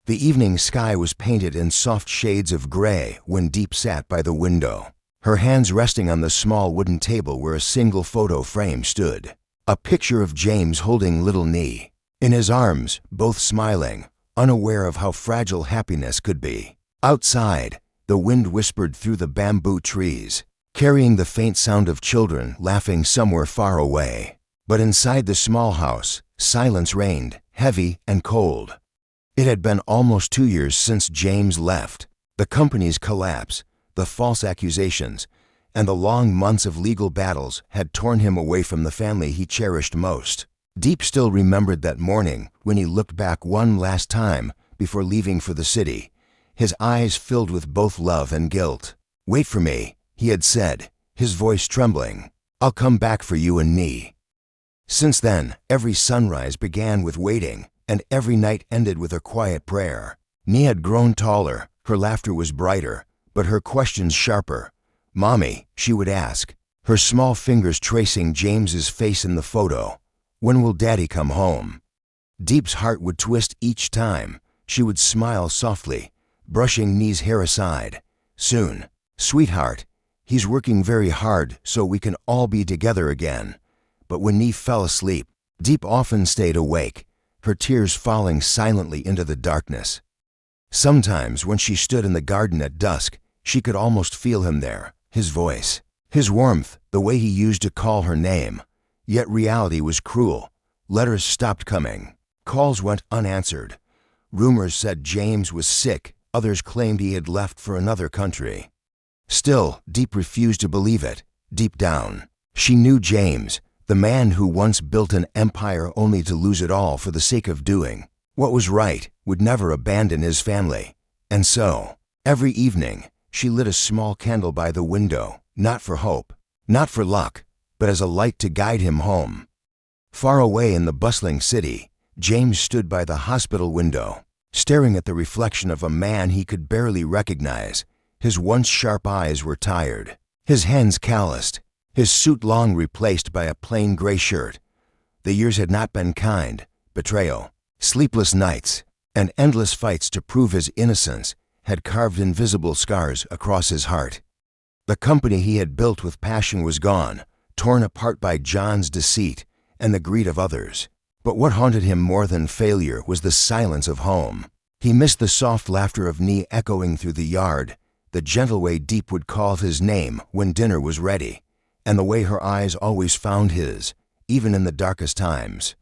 The evening sky was painted in soft shades of gray when Diep sat by the window, her hands resting on the small wooden table where a single photo frame stood. A picture of James holding little Nee in his arms, both smiling, unaware of how fragile happiness could be. Outside, the wind whispered through the bamboo trees, carrying the faint sound of children laughing somewhere far away. But inside the small house, silence reigned, heavy and cold. It had been almost 2 years since James left. The company's collapse, the false accusations, and the long months of legal battles had torn him away from the family he cherished most. Diep still remembered that morning when he looked back one last time before leaving for the city, his eyes filled with both love and guilt. "Wait for me," he had said, his voice trembling. "I'll come back for you and Nee." Since then, every sunrise began with waiting, and every night ended with a quiet prayer. Nee had grown taller, her laughter was brighter, but her questions sharper. "Mommy," she would ask, her small fingers tracing James's face in the photo, "when will Daddy come home?" Diep's heart would twist each time. She would smile softly, brushing Nee's hair aside. "Soon, sweetheart. He's working very hard so we can all be together again." But when Nee fell asleep, Diep often stayed awake, her tears falling silently into the darkness. Sometimes when she stood in the garden at dusk, she could almost feel him there, his voice, his warmth, the way he used to call her name. Yet reality was cruel. Letters stopped coming. Calls went unanswered. Rumors said James was sick. Others claimed he had left for another country. Still, Diep refused to believe it. Deep down, she knew James, the man who once built an empire only to lose it all for the sake of doing what was right, would never abandon his family. And so, every evening, she lit a small candle by the window, not for hope, not for luck, but as a light to guide him home. Far away in the bustling city, James stood by the hospital window, staring at the reflection of a man he could barely recognize. His once sharp eyes were tired, his hands calloused, his suit long replaced by a plain gray shirt. The years had not been kind. Betrayal, sleepless nights, and endless fights to prove his innocence had carved invisible scars across his heart. The company he had built with passion was gone, torn apart by John's deceit and the greed of others. But what haunted him more than failure was the silence of home. He missed the soft laughter of Nee echoing through the yard, the gentle way Diep would call his name when dinner was ready, and the way her eyes always found his, even in the darkest times.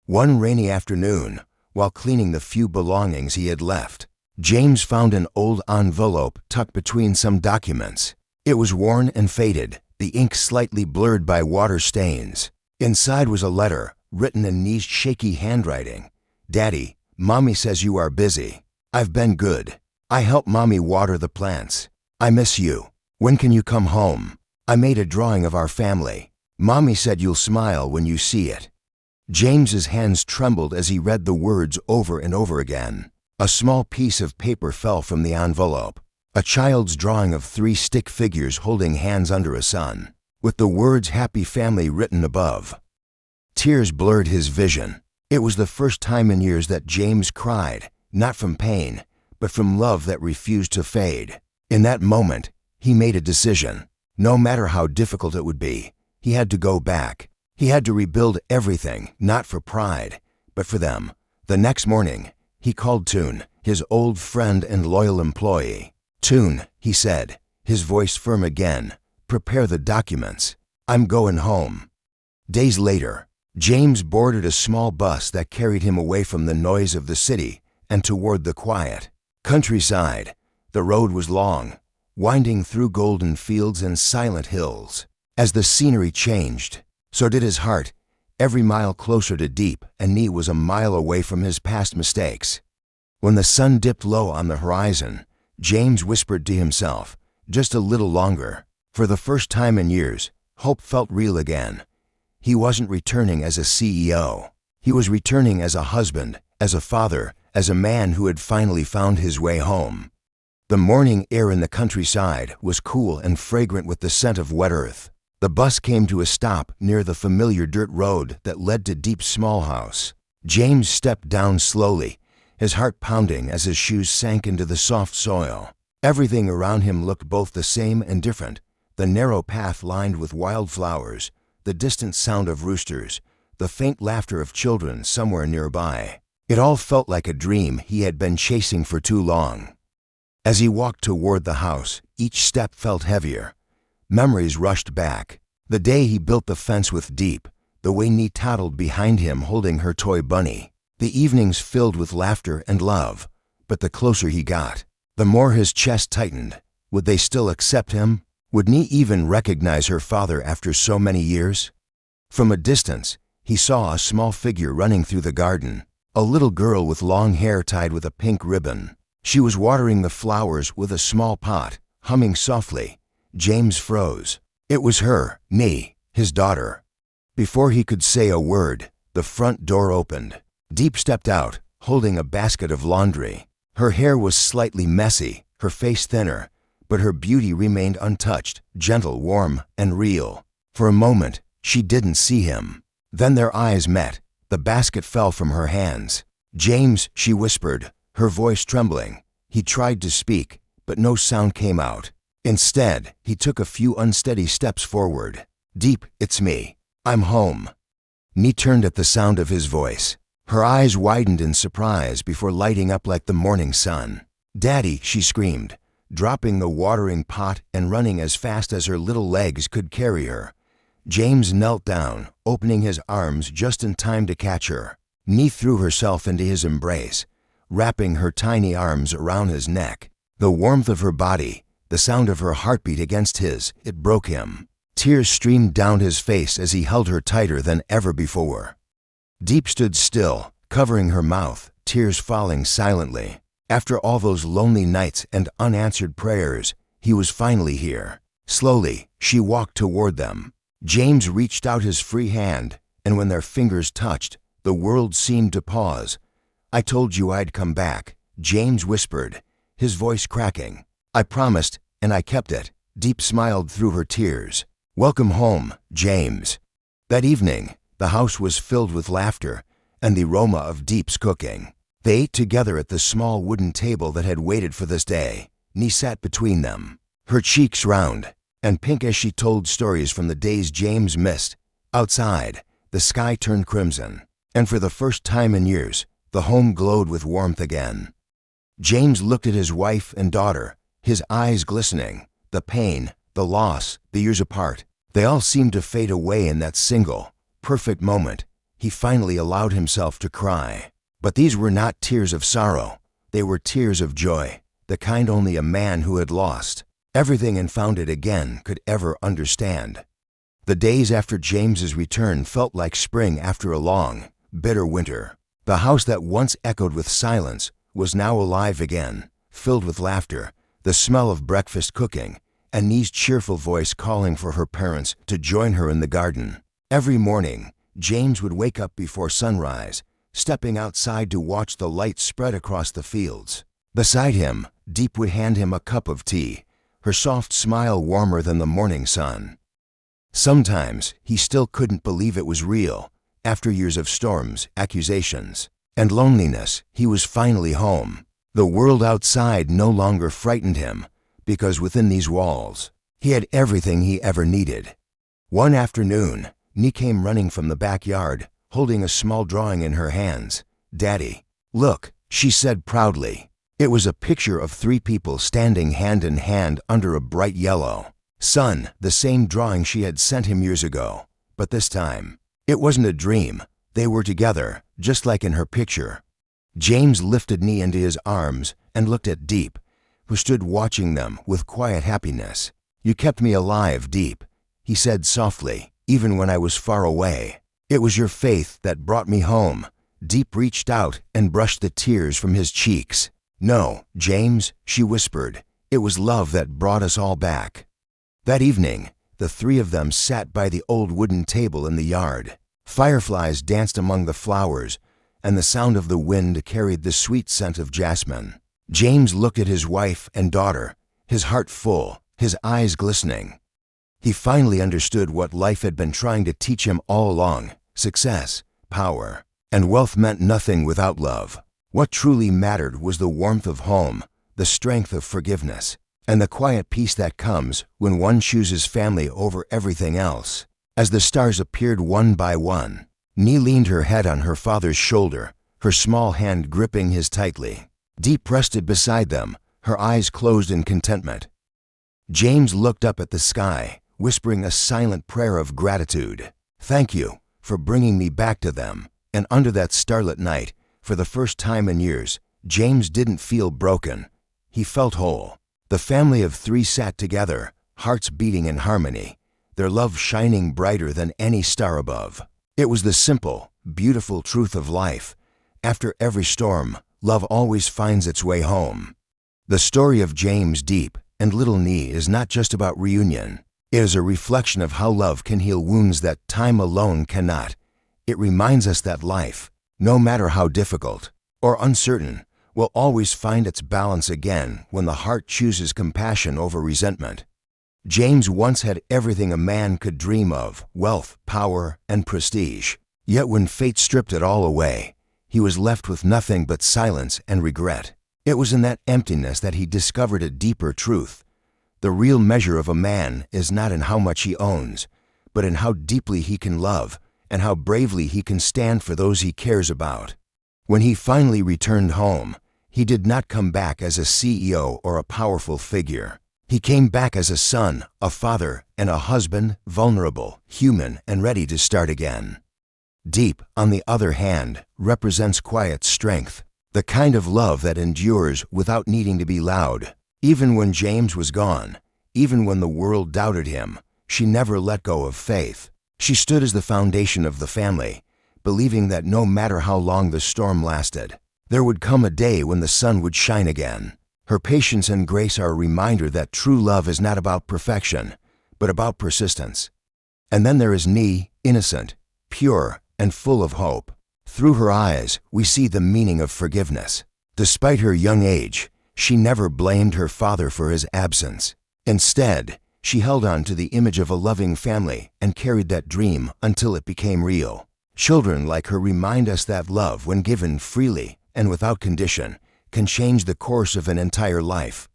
One rainy afternoon, while cleaning the few belongings he had left, James found an old envelope tucked between some documents. It was worn and faded, the ink slightly blurred by water stains. Inside was a letter, written in Nee's shaky handwriting. "Daddy, Mommy says you are busy. I've been good. I help Mommy water the plants. I miss you. When can you come home? I made a drawing of our family. Mommy said you'll smile when you see it." James's hands trembled as he read the words over and over again. A small piece of paper fell from the envelope, a child's drawing of 3 stick figures holding hands under a sun, with the words "Happy Family" written above. Tears blurred his vision. It was the first time in years that James cried, not from pain, but from love that refused to fade. In that moment, he made a decision. No matter how difficult it would be, he had to go back. He had to rebuild everything, not for pride, but for them. The next morning, he called Toon, his old friend and loyal employee. "Toon," he said, his voice firm again, "prepare the documents. I'm going home." Days later, James boarded a small bus that carried him away from the noise of the city and toward the quiet countryside. The road was long, winding through golden fields and silent hills. As the scenery changed, so did his heart, every mile closer to Diep, and Nee was a mile away from his past mistakes. When the sun dipped low on the horizon, James whispered to himself, "Just a little longer." For the first time in years, hope felt real again. He wasn't returning as a CEO. He was returning as a husband, as a father, as a man who had finally found his way home. The morning air in the countryside was cool and fragrant with the scent of wet earth. The bus came to a stop near the familiar dirt road that led to Diep's small house. James stepped down slowly, his heart pounding as his shoes sank into the soft soil. Everything around him looked both the same and different. The narrow path lined with wildflowers, the distant sound of roosters, the faint laughter of children somewhere nearby. It all felt like a dream he had been chasing for too long. As he walked toward the house, each step felt heavier. Memories rushed back. The day he built the fence with Diep, the way Nee toddled behind him holding her toy bunny. The evenings filled with laughter and love. But the closer he got, the more his chest tightened. Would they still accept him? Would Nee even recognize her father after so many years? From a distance, he saw a small figure running through the garden, a little girl with long hair tied with a pink ribbon. She was watering the flowers with a small pot, humming softly. James froze. It was her, Nee, his daughter. Before he could say a word, the front door opened. Diep stepped out, holding a basket of laundry. Her hair was slightly messy, her face thinner, but her beauty remained untouched, gentle, warm, and real. For a moment, she didn't see him. Then their eyes met. The basket fell from her hands. "James," she whispered, her voice trembling. He tried to speak, but no sound came out. Instead, he took a few unsteady steps forward. "Diep, it's me. I'm home." Nee turned at the sound of his voice. Her eyes widened in surprise before lighting up like the morning sun. "Daddy," she screamed, dropping the watering pot and running as fast as her little legs could carry her. James knelt down, opening his arms just in time to catch her. Nee threw herself into his embrace, wrapping her tiny arms around his neck. The warmth of her body, the sound of her heartbeat against his, it broke him. Tears streamed down his face as he held her tighter than ever before. Diep stood still, covering her mouth, tears falling silently. After all those lonely nights and unanswered prayers, he was finally here. Slowly, she walked toward them. James reached out his free hand, and when their fingers touched, the world seemed to pause. "I told you I'd come back," James whispered, his voice cracking. "I promised, and I kept it." Diep smiled through her tears. "Welcome home, James." That evening, the house was filled with laughter and the aroma of Diep's cooking. They ate together at the small wooden table that had waited for this day. Nee sat between them, her cheeks round and pink as she told stories from the days James missed. Outside, the sky turned crimson, and for the first time in years, the home glowed with warmth again. James looked at his wife and daughter, his eyes glistening. The pain, the loss, the years apart, they all seemed to fade away in that single, perfect moment. He finally allowed himself to cry. But these were not tears of sorrow. They were tears of joy, the kind only a man who had lost everything and found it again could ever understand. The days after James's return felt like spring after a long, bitter winter. The house that once echoed with silence was now alive again, filled with laughter, the smell of breakfast cooking, and Nee's cheerful voice calling for her parents to join her in the garden. Every morning, James would wake up before sunrise, stepping outside to watch the light spread across the fields. Beside him, Diep would hand him a cup of tea, her soft smile warmer than the morning sun. Sometimes, he still couldn't believe it was real. After years of storms, accusations, and loneliness, he was finally home. The world outside no longer frightened him, because within these walls, he had everything he ever needed. One afternoon, Nee came running from the backyard, holding a small drawing in her hands. "Daddy, look," she said proudly. It was a picture of 3 people standing hand in hand under a bright yellow sun, the same drawing she had sent him years ago. But this time, it wasn't a dream. They were together, just like in her picture. James lifted Nee into his arms and looked at Diep, who stood watching them with quiet happiness. "You kept me alive, Diep," he said softly, "even when I was far away. It was your faith that brought me home." Diep reached out and brushed the tears from his cheeks. "No, James," she whispered, "it was love that brought us all back." That evening, the 3 of them sat by the old wooden table in the yard. Fireflies danced among the flowers, and the sound of the wind carried the sweet scent of jasmine. James looked at his wife and daughter, his heart full, his eyes glistening. He finally understood what life had been trying to teach him all along. Success, power, and wealth meant nothing without love. What truly mattered was the warmth of home, the strength of forgiveness, and the quiet peace that comes when one chooses family over everything else. As the stars appeared one by one, Nee leaned her head on her father's shoulder, her small hand gripping his tightly. Diep rested beside them, her eyes closed in contentment. James looked up at the sky, whispering a silent prayer of gratitude. "Thank you for bringing me back to them." And under that starlit night, for the first time in years, James didn't feel broken. He felt whole. The family of three sat together, hearts beating in harmony, their love shining brighter than any star above. It was the simple, beautiful truth of life. After every storm, love always finds its way home. The story of James, Diep, and little Nee is not just about reunion. It is a reflection of how love can heal wounds that time alone cannot. It reminds us that life, no matter how difficult or uncertain, will always find its balance again when the heart chooses compassion over resentment. James once had everything a man could dream of: wealth, power, and prestige. Yet when fate stripped it all away, he was left with nothing but silence and regret. It was in that emptiness that he discovered a deeper truth. The real measure of a man is not in how much he owns, but in how deeply he can love and how bravely he can stand for those he cares about. When he finally returned home, he did not come back as a CEO or a powerful figure. He came back as a son, a father, and a husband, vulnerable, human, and ready to start again. Diep, on the other hand, represents quiet strength, the kind of love that endures without needing to be loud. Even when James was gone, even when the world doubted him, she never let go of faith. She stood as the foundation of the family, believing that no matter how long the storm lasted, there would come a day when the sun would shine again. Her patience and grace are a reminder that true love is not about perfection, but about persistence. And then there is Nee, innocent, pure, and full of hope. Through her eyes, we see the meaning of forgiveness. Despite her young age, she never blamed her father for his absence. Instead, she held on to the image of a loving family and carried that dream until it became real. Children like her remind us that love, when given freely and without condition, can change the course of an entire life.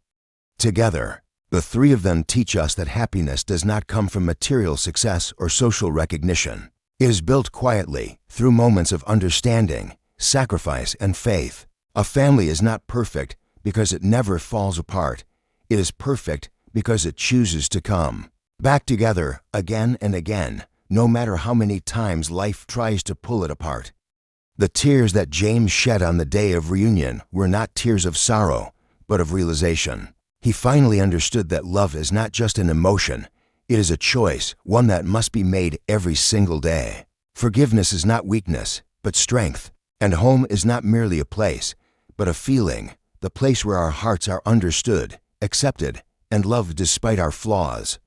Together, the three of them teach us that happiness does not come from material success or social recognition. It is built quietly, through moments of understanding, sacrifice, and faith. A family is not perfect because it never falls apart. It is perfect because it chooses to come back together again and again, no matter how many times life tries to pull it apart. The tears that James shed on the day of reunion were not tears of sorrow, but of realization. He finally understood that love is not just an emotion, it is a choice, one that must be made every single day. Forgiveness is not weakness, but strength. And home is not merely a place, but a feeling, the place where our hearts are understood, accepted, and loved despite our flaws.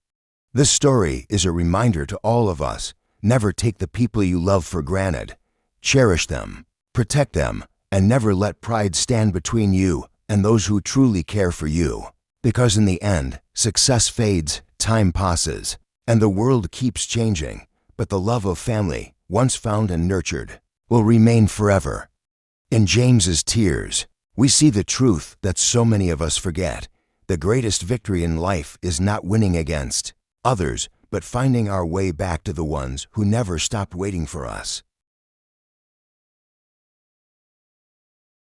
This story is a reminder to all of us: never take the people you love for granted. Cherish them, protect them, and never let pride stand between you and those who truly care for you. Because in the end, success fades, time passes, and the world keeps changing, but the love of family, once found and nurtured, will remain forever. In James's tears, we see the truth that so many of us forget. The greatest victory in life is not winning against others, but finding our way back to the ones who never stopped waiting for us.